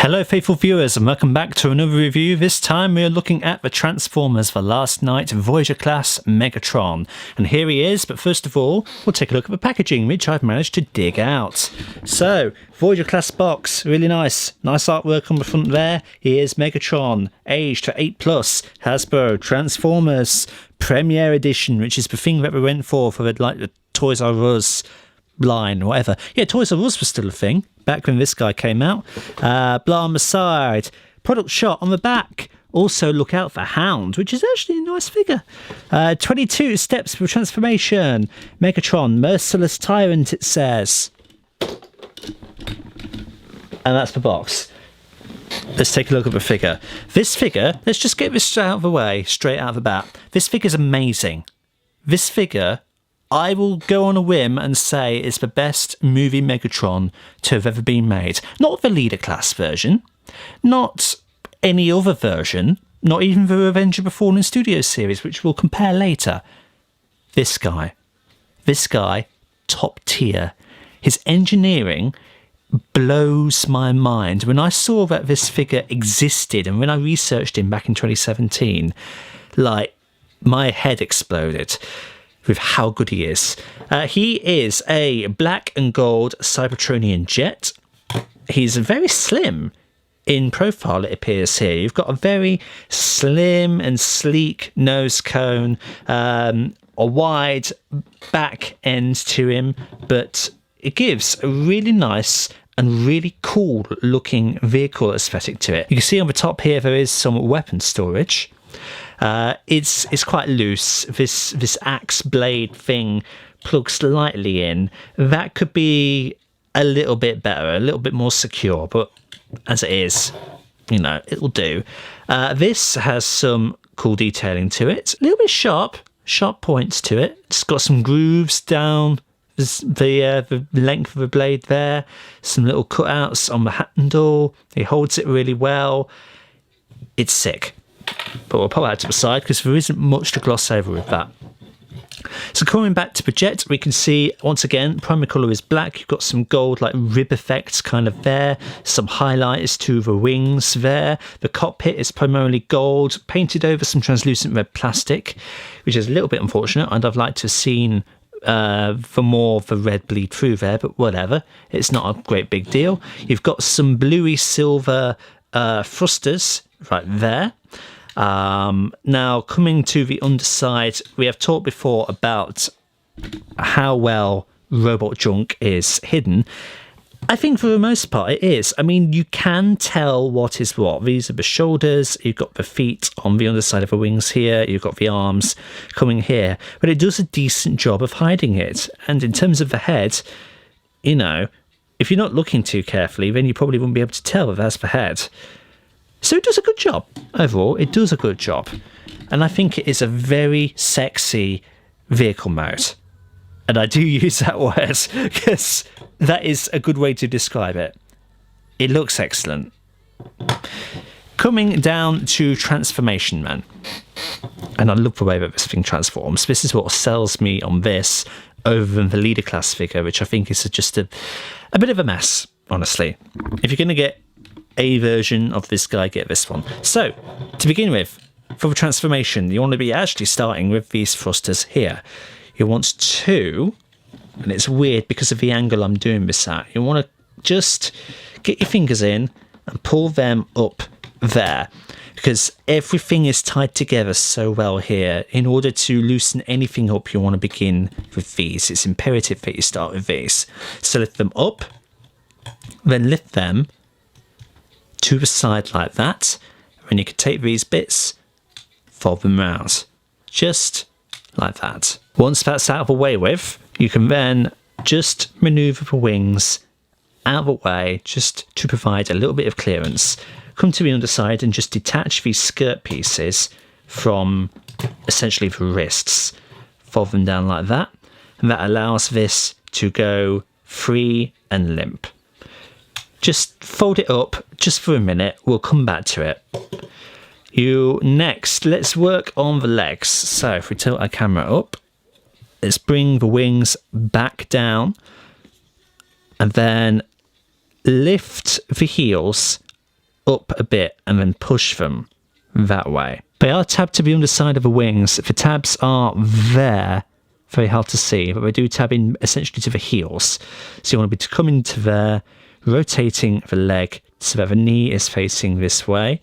Hello faithful viewers and welcome back to another review. This time we are looking at the Transformers for Last Night Voyager class Megatron. And here he is, but first of all we'll take a look at the packaging which I've managed to dig out. So, Voyager class box, really nice. Nice artwork on the front there. Here's Megatron, aged to 8+, Hasbro, Transformers, Premiere Edition, which is the thing that we went for the Toys R Us line or whatever. Yeah, Toys R Us was still a thing back when this guy came out. Blah on the side, product shot on the back. Also look out for Hound, which is actually a nice figure. 22 steps for transformation. Megatron, merciless tyrant, it says. And that's the box. Let's take a look at the figure. This figure, let's just get this out of the way, straight out of the bat. This figure's amazing. This figure, I will go on a whim and say it's the best movie Megatron to have ever been made. Not the Leader Class version, not any other version, not even the Revenge of the Fallen Studios series, which we'll compare later. This guy, top tier. His engineering blows my mind. When I saw that this figure existed and when I researched him back in 2017, like, my head exploded with how good he is. He is a black and gold Cybertronian jet. He's very slim in profile, it appears here. You've got a very slim and sleek nose cone, a wide back end to him, but it gives a really nice and really cool looking vehicle aesthetic to it. You can see on the top here there is some weapon storage. It's quite loose. This axe blade thing plugs slightly in. That could be a little bit better, a little bit more secure, but as it is, you know, it'll do. This has some cool detailing to it. A little bit sharp points to it. It's got some grooves down the length of the blade there. Some little cutouts on the handle. He holds it really well. It's sick. But we'll pop that to the side because there isn't much to gloss over with that. So coming back to the jet, we can see once again primary colour is black. You've got some gold like rib effects kind of there, some highlights to the wings there. The cockpit is primarily gold, painted over some translucent red plastic, which is a little bit unfortunate. I'd have liked to have seen for more of the red bleed through there, but whatever, it's not a great big deal. You've got some bluey silver thrusters right there. Now coming to the underside, we have talked before about how well robot junk is hidden. I think for the most part it is. I mean, you can tell what is what. These are the shoulders, you've got the feet on the underside of the wings here, you've got the arms coming here, but it does a decent job of hiding it. And in terms of the head, you know, if you're not looking too carefully, then you probably wouldn't be able to tell that that's the head. So it does a good job. Overall, it does a good job. And I think it is a very sexy vehicle mode. And I do use that word because that is a good way to describe it. It looks excellent. Coming down to transformation, man. And I love the way that this thing transforms. This is what sells me on this over than the Leader Class figure, which I think is just a bit of a mess, honestly. If you're going to get a version of this guy, get this one. So, to begin with, for the transformation, you want to be actually starting with these thrusters here. You want to, and it's weird because of the angle I'm doing this at, you want to just get your fingers in and pull them up there, because everything is tied together so well here. In order to loosen anything up, you want to begin with these. It's imperative that you start with these. So lift them up, then lift them to the side like that, and you can take these bits, fold them around, just like that. Once that's out of the way with, you can then just manoeuvre the wings out of the way just to provide a little bit of clearance. Come to the underside and just detach these skirt pieces from essentially the wrists. Fold them down like that, and that allows this to go free and limp. Just fold it up just for a minute. We'll come back to it. Next, let's work on the legs. So if we tilt our camera up, let's bring the wings back down and then lift the heels up a bit and then push them that way. They are tabbed to the underside of the wings. The tabs are there, very hard to see, but they do tab in essentially to the heels. So you want to come into there, rotating the leg so that the knee is facing this way.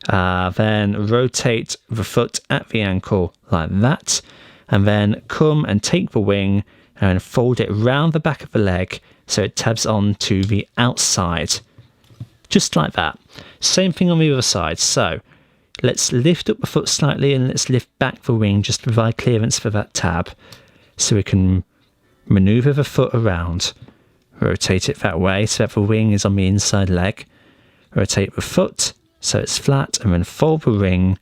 Then rotate the foot at the ankle like that, and then come and take the wing and fold it round the back of the leg so it tabs on to the outside, just like that. Same thing on the other side. So let's lift up the foot slightly and let's lift back the wing just to provide clearance for that tab, so we can maneuver the foot around, rotate it that way so that the wing is on the inside leg, rotate the foot so it's flat, and then fold the ring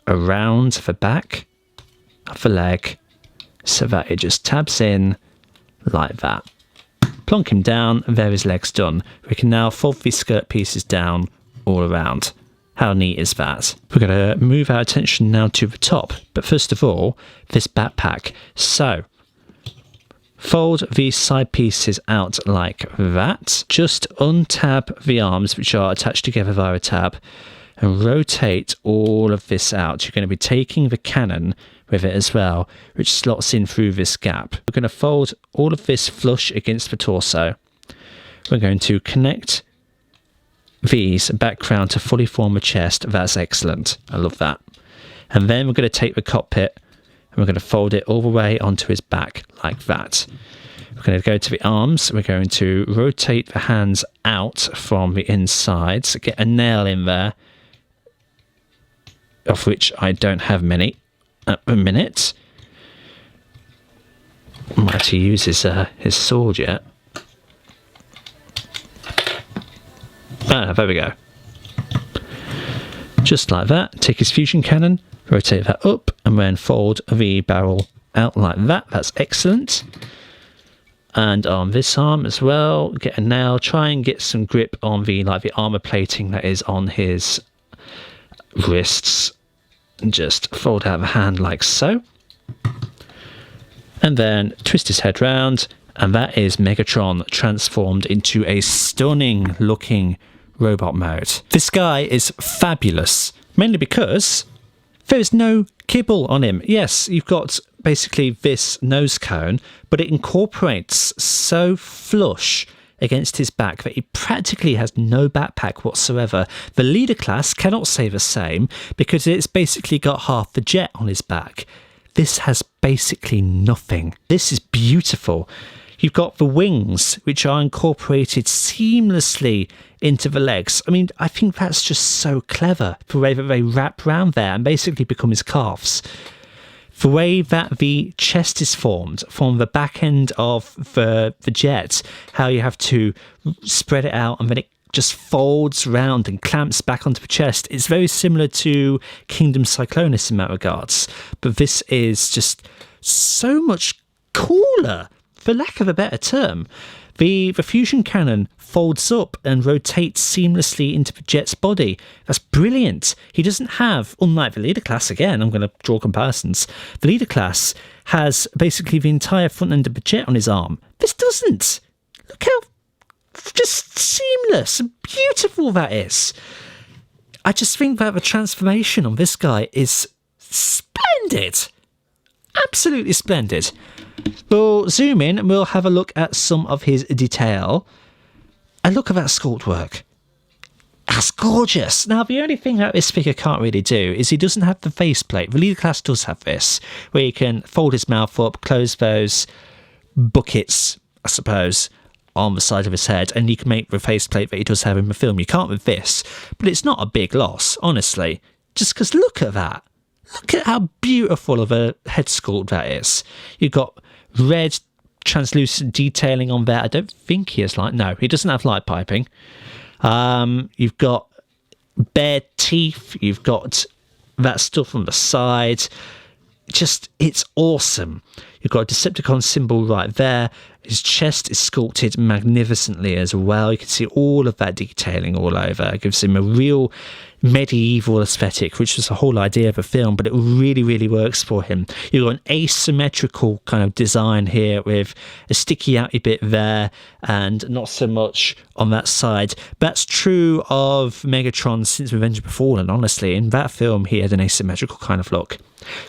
around the back of the leg so that it just tabs in like that. Plonk him down, and there his leg's done. We can now fold these skirt pieces down all around. How neat is that? We're going to move our attention now to the top, but first of all, this backpack. So fold these side pieces out like that. Just untab the arms, which are attached together via a tab, and rotate all of this out. You're going to be taking the cannon with it as well, which slots in through this gap. We're going to fold all of this flush against the torso. We're going to connect these back round to fully form the chest. That's excellent. I love that. And then we're going to take the cockpit and we're going to fold it all the way onto his back like that. We're going to go to the arms. We're going to rotate the hands out from the inside. So get a nail in there, of which I don't have many at the minute. I might actually use his sword yet. Ah, there we go. Just like that. Take his fusion cannon, rotate that up, and then fold the barrel out like that. That's excellent. And on this arm as well, get a nail. Try and get some grip on the armor plating that is on his wrists. And just fold out the hand like so. And then twist his head round, and that is Megatron transformed into a stunning looking robot mode. This guy is fabulous, mainly because there is no kibble on him. Yes, you've got basically this nose cone, but it incorporates so flush against his back that he practically has no backpack whatsoever. The leader class cannot say the same because it's basically got half the jet on his back. This has basically nothing. This is beautiful. You've got the wings, which are incorporated seamlessly into the legs. I mean, I think that's just so clever, the way that they wrap around there and basically become his calves. The way that the chest is formed from the back end of the jet, how you have to spread it out and then it just folds round and clamps back onto the chest. It's very similar to Kingdom Cyclonus in that regards, but this is just so much cooler, for lack of a better term. The fusion cannon folds up and rotates seamlessly into the jet's body. That's brilliant. He doesn't have, unlike the leader class, again, I'm going to draw comparisons. The leader class has basically the entire front end of the jet on his arm. This doesn't. Look how just seamless and beautiful that is. I just think that the transformation on this guy is splendid. Absolutely splendid. We'll zoom in and we'll have a look at some of his detail. And look at that sculpt work. That's gorgeous. Now, the only thing that this figure can't really do is he doesn't have the faceplate. The leader class does have this, where you can fold his mouth up, close those buckets, I suppose, on the side of his head, and you can make the faceplate that he does have in the film. You can't with this, but it's not a big loss, honestly. Just because look at that. Look at how beautiful of a head sculpt that is. You've got red translucent detailing on there. I don't think he has light. No, he doesn't have light piping. You've got bare teeth. You've got that stuff on the side. Just, it's awesome. You've got a Decepticon symbol right there. His chest is sculpted magnificently as well. You can see all of that detailing all over. It gives him a real medieval aesthetic, which was the whole idea of the film, but it really, really works for him. You've got an asymmetrical kind of design here with a sticky outy bit there and not so much on that side. That's true of Megatron since Revenge of the Fallen, honestly. In that film, he had an asymmetrical kind of look.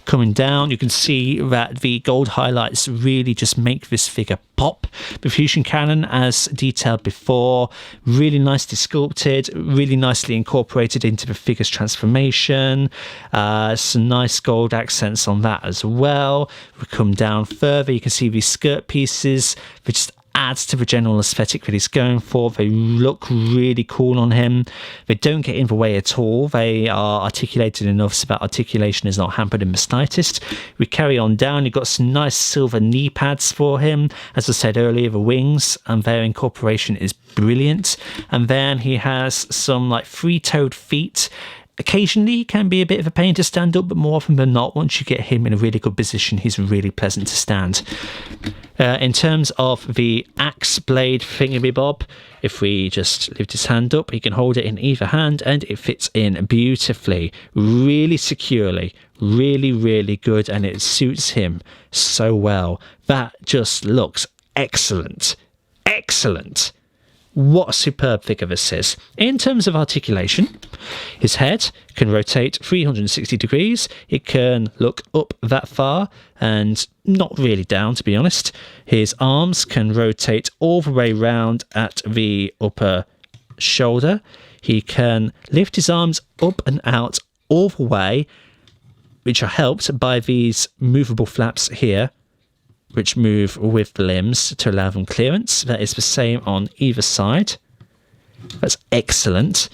Coming down, you can see that the gold highlights really just make this figure pop. The fusion cannon, as detailed before, really nicely sculpted, really nicely incorporated into the figure's transformation. Some nice gold accents on that as well. We come down further, you can see these skirt pieces, which just adds to the general aesthetic that he's going for. They look really cool on him. They don't get in the way at all. They are articulated enough so that articulation is not hampered in the slightest. We carry on down. You've got some nice silver knee pads for him. As I said earlier, the wings and their incorporation is brilliant. And then he has some like three-toed feet. Occasionally he can be a bit of a pain to stand up, but more often than not, once you get him in a really good position, he's really pleasant to stand. In terms of the axe blade thingy-bob, if we just lift his hand up, he can hold it in either hand and it fits in beautifully, really securely, really, really good, and it suits him so well. That just looks excellent. Excellent. What a superb figure this is. In terms of articulation, his head can rotate 360 degrees. It can look up that far and not really down, to be honest. His arms can rotate all the way round at the upper shoulder. He can lift his arms up and out all the way, which are helped by these movable flaps here, which move with the limbs to allow them clearance. That is the same on either side. That's excellent.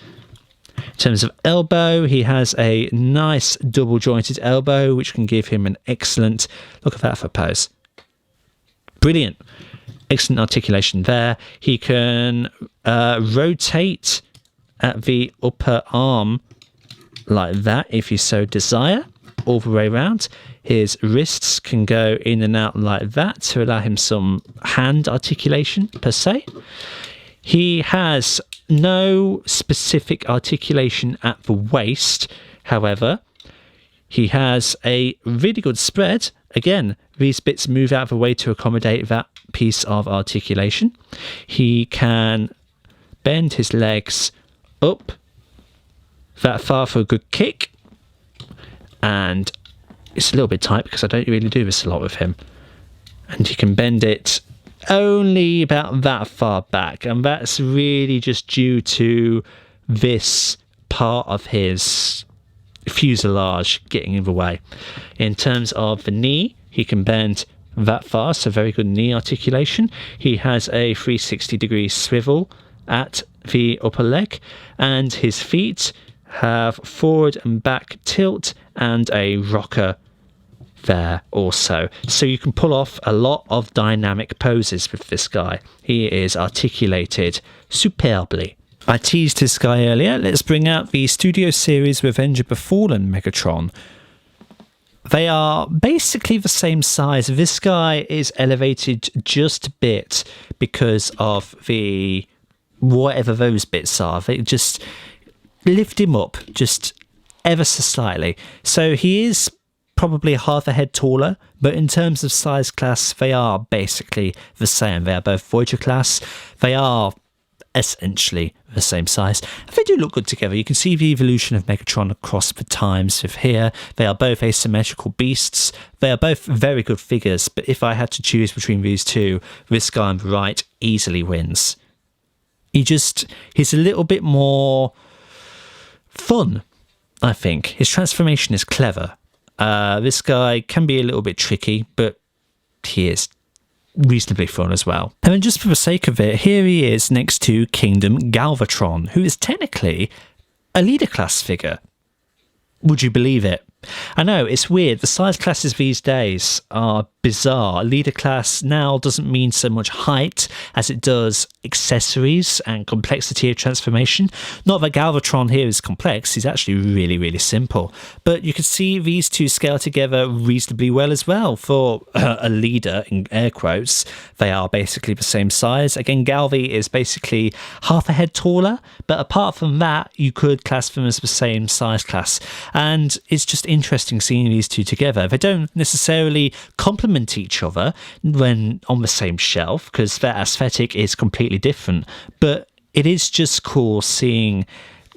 In terms of elbow, he has a nice double jointed elbow, which can give him an excellent, look at that for pose. Brilliant. Excellent articulation there. He can rotate at the upper arm like that if you so desire, all the way around. His wrists can go in and out like that to allow him some hand articulation per se. He has no specific articulation at the waist, however. He has a really good spread. Again, these bits move out of the way to accommodate that piece of articulation. He can bend his legs up that far for a good kick, and it's a little bit tight because I don't really do this a lot with him. And you can bend it only about that far back, and that's really just due to this part of his fuselage getting in the way. In terms of the knee, he can bend that far, so very good knee articulation. He has a 360 degree swivel at the upper leg, and his feet have forward and back tilt and a rocker there also. So you can pull off a lot of dynamic poses with this guy. He is articulated superbly. I teased this guy earlier. Let's bring out the Studio Series Revenge of the Fallen Megatron. They are basically the same size. This guy is elevated just a bit because of the whatever those bits are. They just lift him up just ever so slightly. So he is probably half a head taller, but in terms of size class, they are basically the same. They are both Voyager class. They are essentially the same size. They do look good together. You can see the evolution of Megatron across the times with here. They are both asymmetrical beasts. They are both very good figures, but if I had to choose between these two, this guy on the right easily wins. He's a little bit more fun, I think. His transformation is clever. This guy can be a little bit tricky, but he is reasonably fun as well. And then just for the sake of it, here he is next to Kingdom Galvatron, who is technically a leader class figure. Would you believe it? I know, it's weird. The size classes these days are bizarre. Leader class now doesn't mean so much height as it does accessories and complexity of transformation. Not that Galvatron here is complex, he's actually really, really simple. But you can see these two scale together reasonably well as well. For a leader, in air quotes, they are basically the same size. Again, Galvi is basically half a head taller, but apart from that, you could class them as the same size class. And it's just interesting seeing these two together. They don't necessarily complement each other when on the same shelf, because their aesthetic is completely different, but it is just cool seeing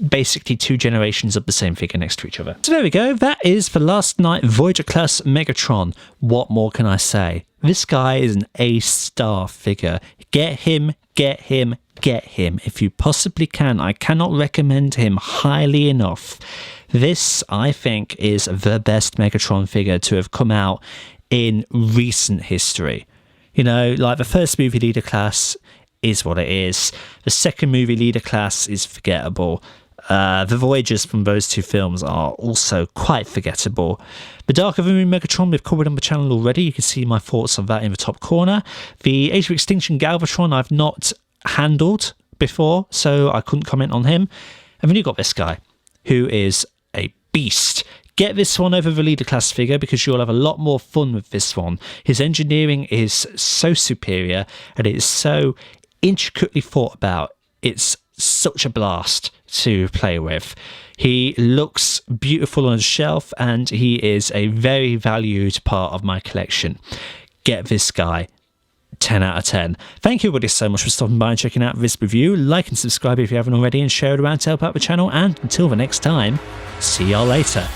basically two generations of the same figure next to each other. So there we go, that is the Last Night Voyager class Megatron. What more can I say? This guy is an A-star figure. Get him, get him, get him if you possibly can. I cannot recommend him highly enough. This, I think, is the best Megatron figure to have come out in recent history. You know, like the first movie leader class is what it is. The second movie leader class is forgettable. The Voyagers from those two films are also quite forgettable. The Dark of the Moon Megatron we've covered on the channel already. You can see my thoughts on that in the top corner. The Age of Extinction Galvatron I've not handled before, so I couldn't comment on him. And then you've got this guy, who is a beast. Get this one over the leader class figure because you'll have a lot more fun with this one. His engineering is so superior and it is so intricately thought about. It's such a blast to play with. He looks beautiful on a shelf and he is a very valued part of my collection. Get this guy. 10 out of 10. Thank you everybody so much for stopping by and checking out this review. Like and subscribe if you haven't already and share it around to help out the channel. And until the next time, see y'all later.